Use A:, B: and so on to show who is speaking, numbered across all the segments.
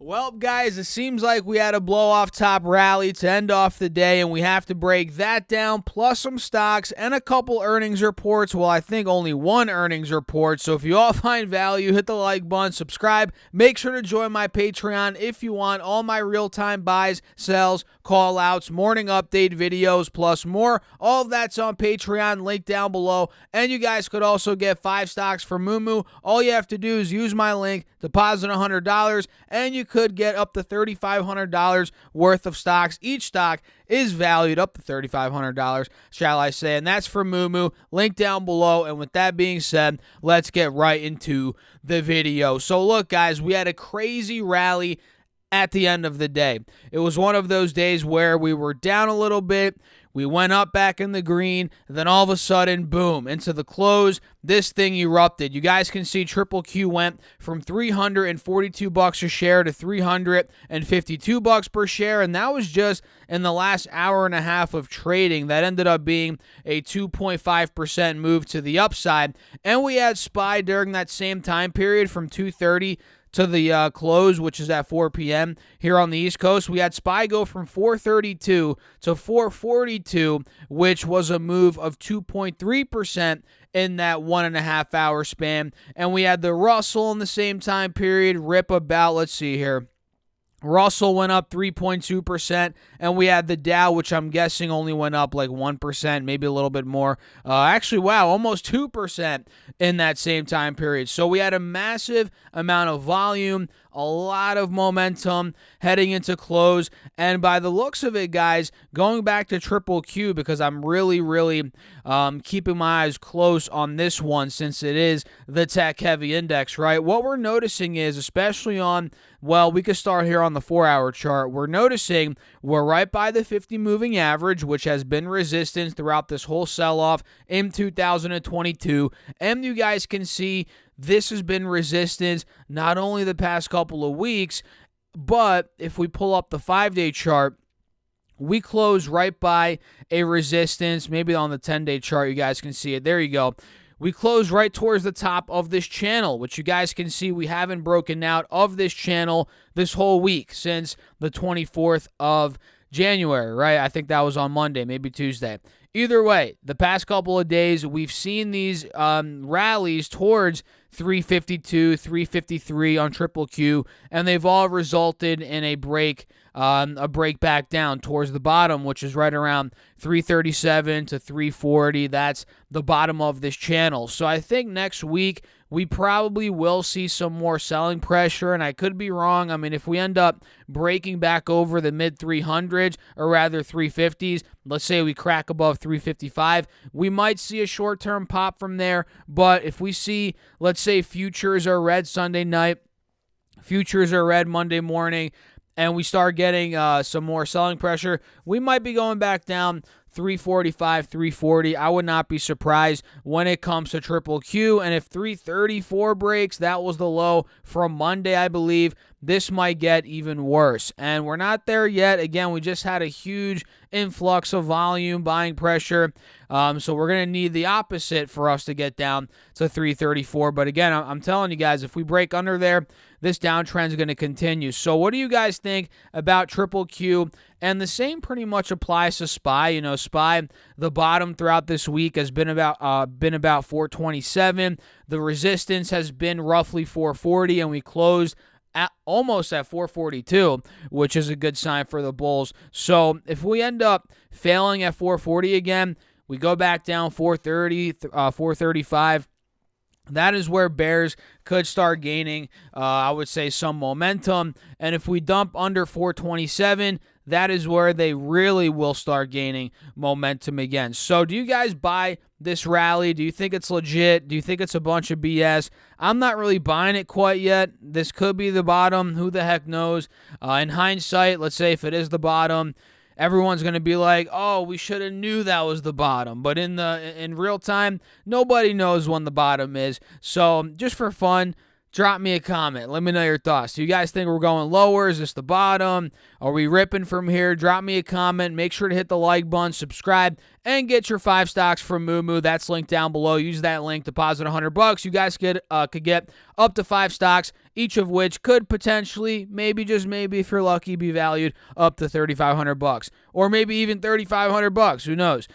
A: Well, guys, it seems like we had a blow-off top rally to end off the day, and we have to break that down, plus some stocks and a couple earnings reports. Well, I think only one earnings report, so if you all find value, hit the like button, subscribe. Make sure to join my Patreon if you want all my real-time buys, sells, call-outs, morning update videos, plus more. All of that's on Patreon, link down below, and you guys could also get 5 stocks for Moomoo. All you have to do is use my link, deposit $100, and you could get up to $3,500 worth of stocks. Each stock is valued up to $3,500, shall I say, and that's for Moomoo. Link down below, and with that being said, let's get right into the video. So look, guys, we had a crazy rally at the end of the day. It was one of those days where we were down a little bit, we went up back in the green, and then all of a sudden, boom, into the close, this thing erupted. You guys can see Triple Q went from $342 a share to $352 per share, and that was just in the last hour and a half of trading. That ended up being a 2.5% move to the upside, and we had SPY during that same time period from 2:30 to the close, which is at 4 p.m. here on the East Coast. We had SPY go from 432 to 442, which was a move of 2.3% in that 1.5 hour span. And we had the Russell in the same time period rip about, let's see here, Russell went up 3.2%, and we had the Dow, which I'm guessing only went up like 1%, maybe a little bit more. Actually, wow, almost 2% in that same time period. So we had a massive amount of volume, a lot of momentum heading into close, and by the looks of it, guys, going back to Triple Q, because I'm really keeping my eyes close on this one since it is the tech-heavy index, right? What we're noticing is, especially on, well, we could start here on the 4-hour chart. We're noticing we're right by the 50 moving average, which has been resistance throughout this whole sell-off in 2022, and you guys can see this has been resistance not only the past couple of weeks, but if we pull up the 5-day chart, we close right by a resistance. Maybe on the 10-day chart, you guys can see it. There you go. We close right towards the top of this channel, which you guys can see we haven't broken out of this channel this whole week since the 24th of January, right? I think that was on Monday, maybe Tuesday. Either way, the past couple of days, we've seen these rallies towards 352, 353 on Triple Q, and they've all resulted in a break back down towards the bottom, which is right around 337 to 340. That's the bottom of this channel. So I think next week we probably will see some more selling pressure, and I could be wrong. I mean, if we end up breaking back over the mid 300s, or rather 350s, let's say we crack above 355, we might see a short-term pop from there. But if we see, let's say futures are red Sunday night, futures are red Monday morning, and we start getting some more selling pressure, we might be going back down 345, 340. I would not be surprised when it comes to Triple Q. And if 334 breaks, that was the low from Monday, I believe, this might get even worse. And we're not there yet. Again, we just had a huge influx of volume, buying pressure. So we're going to need the opposite for us to get down to 334. But again, I'm telling you guys, if we break under there, this downtrend is going to continue. So what do you guys think about Triple Q? And the same pretty much applies to SPY. You know, SPY, the bottom throughout this week has been about 427. The resistance has been roughly 440, and we closed almost at 442, which is a good sign for the bulls. So if we end up failing at 440 again, we go back down 430, 435. That is where bears could start gaining, I would say, some momentum. And if we dump under 427, that is where they really will start gaining momentum again. So do you guys buy this rally? Do you think it's legit? Do you think it's a bunch of BS? I'm not really buying it quite yet. This could be the bottom. Who the heck knows? In hindsight, let's say if it is the bottom, everyone's going to be like, oh, we should have knew that was the bottom. But in real time, nobody knows when the bottom is. So just for fun, Drop me a comment. Let me know your thoughts. Do you guys think we're going lower? Is this the bottom? Are we ripping from here? Drop me a comment. Make sure to hit the like button, subscribe, and get your 5 stocks from Moo. That's linked down below. Use that link, deposit $100. You guys could get up to 5 stocks, each of which could potentially, maybe just maybe if you're lucky, be valued up to $3,500, or maybe even $3,500. Who knows?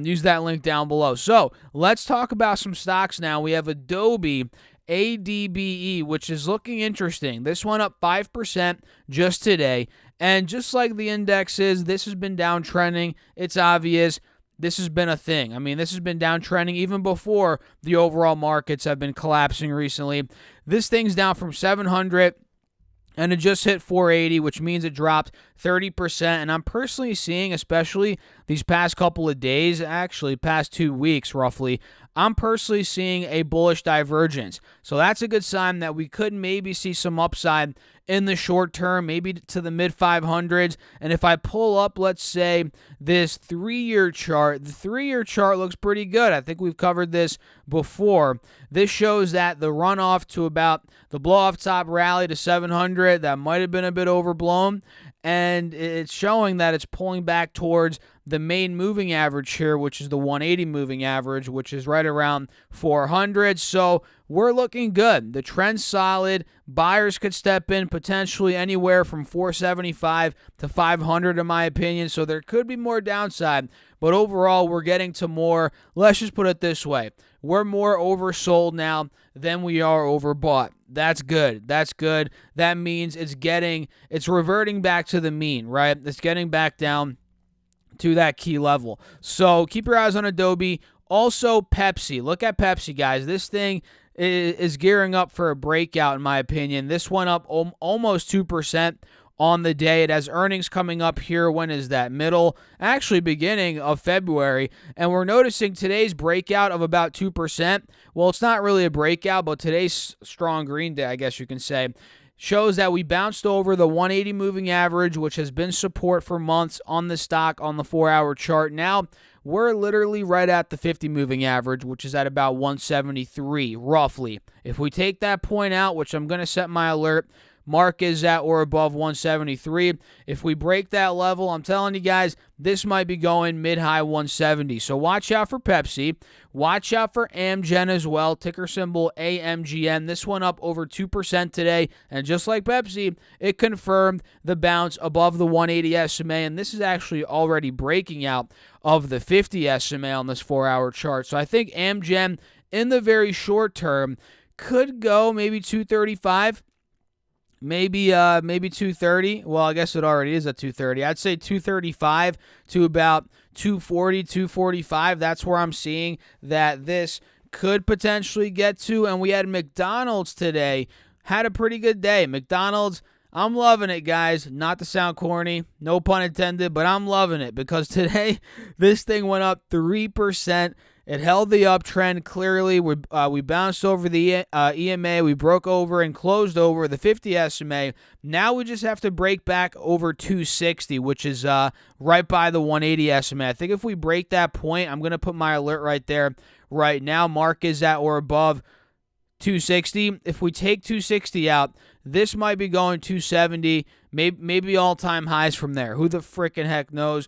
A: Use that link down below. So let's talk about some stocks now. We have Adobe, ADBE, which is looking interesting. This went up 5% just today. And just like the indexes, this has been downtrending. It's obvious. This has been a thing. I mean, this has been downtrending even before the overall markets have been collapsing recently. This thing's down from 700 and it just hit 480, which means it dropped 30%. And I'm personally seeing, especially these past couple of days, actually past 2 weeks roughly, I'm personally seeing a bullish divergence. So that's a good sign that we could maybe see some upside in the short term, maybe to the mid 500s. And if I pull up, let's say, this 3-year chart, the 3-year chart looks pretty good. I think we've covered this before. This shows that the runoff to about the blow-off top rally to 700, that might have been a bit overblown. And it's showing that it's pulling back towards the main moving average here, which is the 180 moving average, which is right around 400. So we're looking good. The trend's solid. Buyers could step in potentially anywhere from 475 to 500 in my opinion. So there could be more downside. But overall, we're getting to more, let's just put it this way, we're more oversold now than we are overbought. That's good. That's good. That means it's reverting back to the mean, right? It's getting back down to that key level. So keep your eyes on Adobe. Also, Pepsi. Look at Pepsi, guys. This thing is gearing up for a breakout, in my opinion. This went up almost 2% on the day. It has earnings coming up here. When is that? Beginning of February. And we're noticing today's breakout of about 2%. Well, it's not really a breakout, but today's strong green day, I guess you can say, shows that we bounced over the 180 moving average, which has been support for months on the stock on the 4-hour chart. Now, we're literally right at the 50 moving average, which is at about 173, roughly. If we take that point out, which I'm going to set my alert, mark is at or above 173. If we break that level, I'm telling you guys, this might be going mid-high 170. So watch out for Pepsi. Watch out for Amgen as well. Ticker symbol AMGN. This one up over 2% today. And just like Pepsi, it confirmed the bounce above the 180 SMA. And this is actually already breaking out of the 50 SMA on this 4-hour chart. So I think Amgen, in the very short term, could go maybe 235. Maybe 230. Well, I guess it already is at 230. I'd say 235 to about 240, 245. That's where I'm seeing that this could potentially get to. And we had McDonald's today. Had a pretty good day. McDonald's, I'm loving it, guys. Not to sound corny, no pun intended, but I'm loving it because today this thing went up 3%. It held the uptrend clearly. We bounced over the EMA. We broke over and closed over the 50 SMA. Now we just have to break back over 260, which is right by the 180 SMA. I think if we break that point, I'm going to put my alert right there right now. Mark is at or above 260. If we take 260 out, this might be going 270, maybe all-time highs from there. Who the frickin' heck knows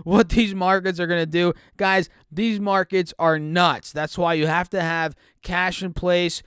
A: what these markets are going to do? Guys, these markets are nuts. That's why you have to have cash in place,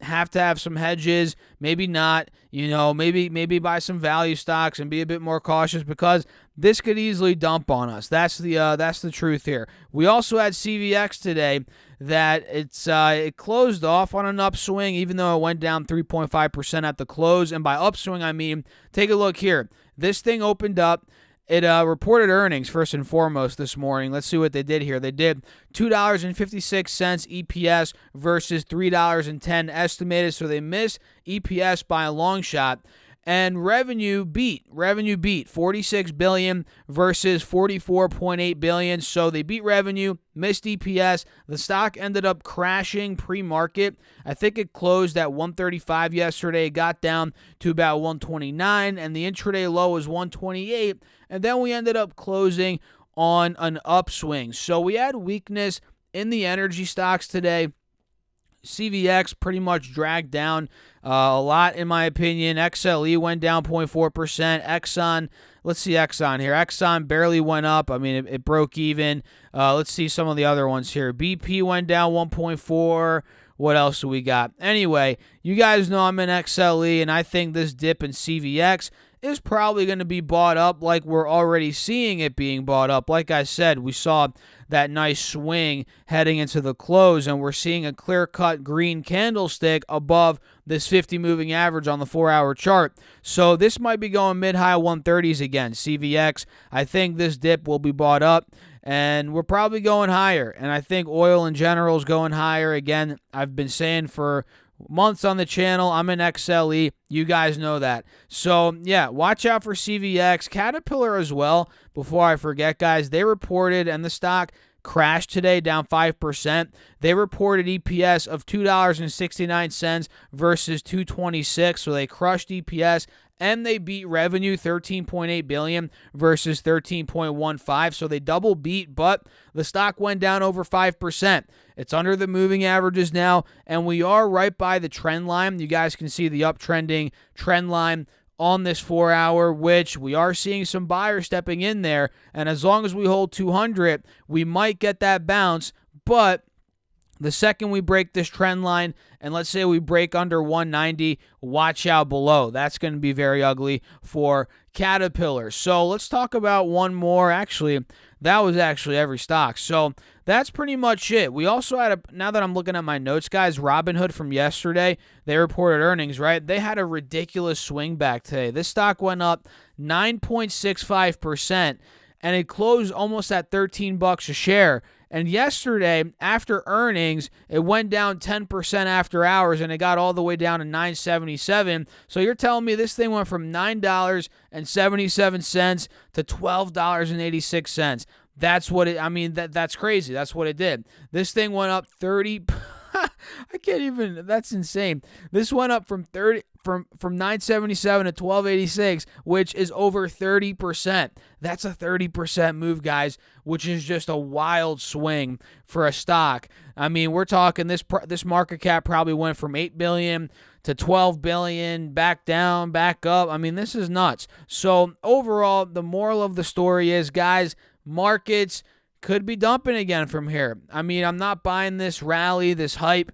A: have to have some hedges, maybe not, maybe buy some value stocks and be a bit more cautious because this could easily dump on us. That's the truth here. We also had CVX today that it closed off on an upswing, even though it went down 3.5% at the close. And by upswing, I mean, take a look here. This thing opened up. It reported earnings first and foremost this morning. Let's see what they did here. They did $2.56 EPS versus $3.10 estimated, so they missed EPS by a long shot. And revenue beat $46 billion versus $44.8 billion. So they beat revenue, missed EPS. The stock ended up crashing pre-market. I think it closed at 135 yesterday. It got down to about 129, and the intraday low was 128. And then we ended up closing on an upswing. So we had weakness in the energy stocks today. CVX pretty much dragged down a lot, in my opinion. XLE went down 0.4%. Exxon, let's see Exxon here. Exxon barely went up. I mean, it broke even. Let's see some of the other ones here. BP went down 1.4%. What else do we got? Anyway, you guys know I'm in XLE, and I think this dip in CVX is probably going to be bought up like we're already seeing it being bought up. Like I said, we saw that nice swing heading into the close, and we're seeing a clear-cut green candlestick above this 50 moving average on the 4-hour chart. So this might be going mid-high 130s again. CVX, I think this dip will be bought up, and we're probably going higher. And I think oil in general is going higher. Again, I've been saying for months on the channel, I'm in XLE. You guys know that. So, yeah, watch out for CVX. Caterpillar as well. Before I forget, guys, they reported, and the stock crashed today, down 5%. They reported EPS of $2.69 versus $2.26, so they crushed EPS. And they beat revenue, $13.8 billion versus $13.15. So they double beat, but the stock went down over 5%. It's under the moving averages now, and we are right by the trend line. You guys can see the uptrending trend line on this 4-hour, which we are seeing some buyers stepping in there. And as long as we hold 200, we might get that bounce, but the second we break this trend line, and let's say we break under 190, watch out below. That's going to be very ugly for Caterpillar. So let's talk about one more. Actually, that was actually every stock. So that's pretty much it. We also had now that I'm looking at my notes, guys, Robinhood from yesterday, they reported earnings, right? They had a ridiculous swing back today. This stock went up 9.65%, and it closed almost at $13 a share. And yesterday, after earnings, it went down 10% after hours, and it got all the way down to $9.77. So you're telling me this thing went from $9.77 to $12.86. That's what it, I mean, that's crazy. That's what it did. This thing went up 30. I can't even, that's insane. This went up from 977 to 1286, which is over 30%. That's a 30% move, guys, which is just a wild swing for a stock. I mean, we're talking this market cap probably went from 8 billion to 12 billion, back down, back up. I mean, this is nuts. So overall, the moral of the story is, guys, markets could be dumping again from here. I mean, I'm not buying this rally, this hype.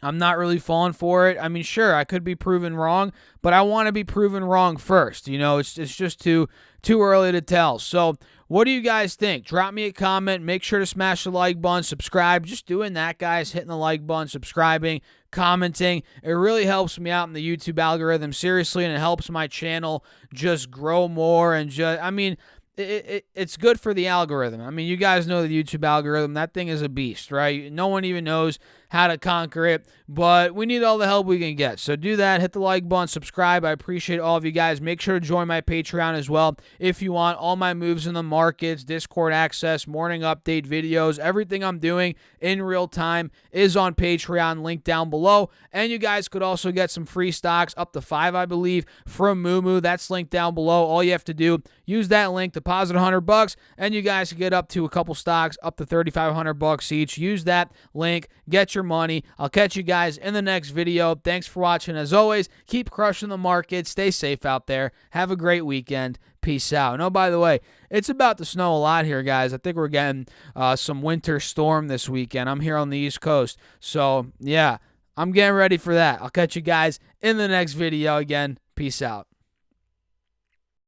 A: I'm not really falling for it. I mean, sure, I could be proven wrong, but I want to be proven wrong first. You know, it's just too early to tell. So what do you guys think? Drop me a comment. Make sure to smash the like button, subscribe. Just doing that, guys, hitting the like button, subscribing, commenting. It really helps me out in the YouTube algorithm, seriously, and it helps my channel just grow more. And just, I mean, it's good for the algorithm. I mean, you guys know the YouTube algorithm. That thing is a beast, right? No one even knows how to conquer it, but we need all the help we can get. So do that. Hit the like button, subscribe. I appreciate all of you guys. Make sure to join my Patreon as well if you want all my moves in the markets, Discord access, morning update videos. Everything I'm doing in real time is on Patreon, link down below. And you guys could also get some free stocks, up to 5, I believe, from Moomoo. That's linked down below. All you have to do, use that link, deposit $100, and you guys can get up to a couple stocks, up to $3,500 each. Use that link, get your money. I'll catch you guys in the next video. Thanks for watching. As always, keep crushing the market. Stay safe out there. Have a great weekend. Peace out. And oh, by the way, it's about to snow a lot here, guys. I think we're getting some winter storm this weekend. I'm here on the East Coast. So, yeah, I'm getting ready for that. I'll catch you guys in the next video again. Peace out.